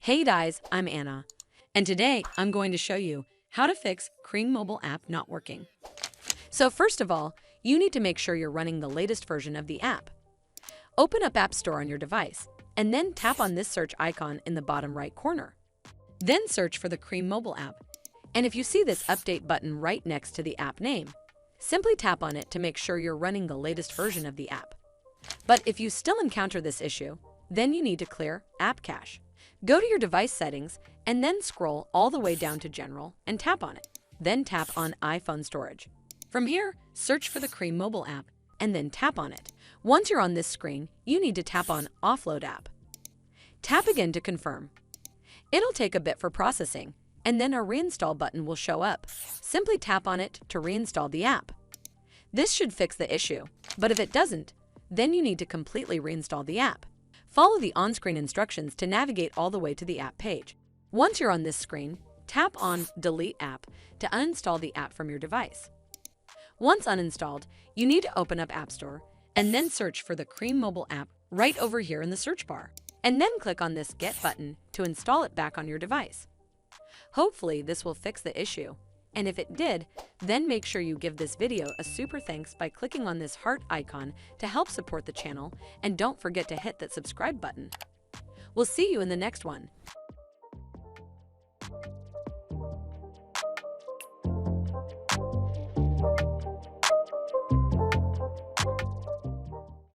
Hey guys, I'm Anna, and today I'm going to show you how to fix CREME mobile app not working. So first of all, you need to make sure you're running the latest version of the app. Open up App Store on your device, and then tap on this search icon in the bottom right corner. Then search for the CREME mobile app, and if you see this update button right next to the app name, simply tap on it to make sure you're running the latest version of the app. But if you still encounter this issue, then you need to clear App Cache. Go to your device settings and then scroll all the way down to General and tap on it. Then tap on iPhone storage. From here, search for the CREME mobile app and then tap on it. Once you're on this screen, you need to tap on Offload app. Tap again to confirm. It'll take a bit for processing, and then a Reinstall button will show up. Simply tap on it to reinstall the app. This should fix the issue, but if it doesn't, then you need to completely reinstall the app. Follow the on-screen instructions to navigate all the way to the app page. Once you're on this screen, tap on Delete App to uninstall the app from your device. Once uninstalled, you need to open up App Store and then search for the CREME mobile app right over here in the search bar, and then click on this Get button to install it back on your device. Hopefully, this will fix the issue, and if it did, then make sure you give this video a super thanks by clicking on this heart icon to help support the channel, and don't forget to hit that subscribe button. We'll see you in the next one.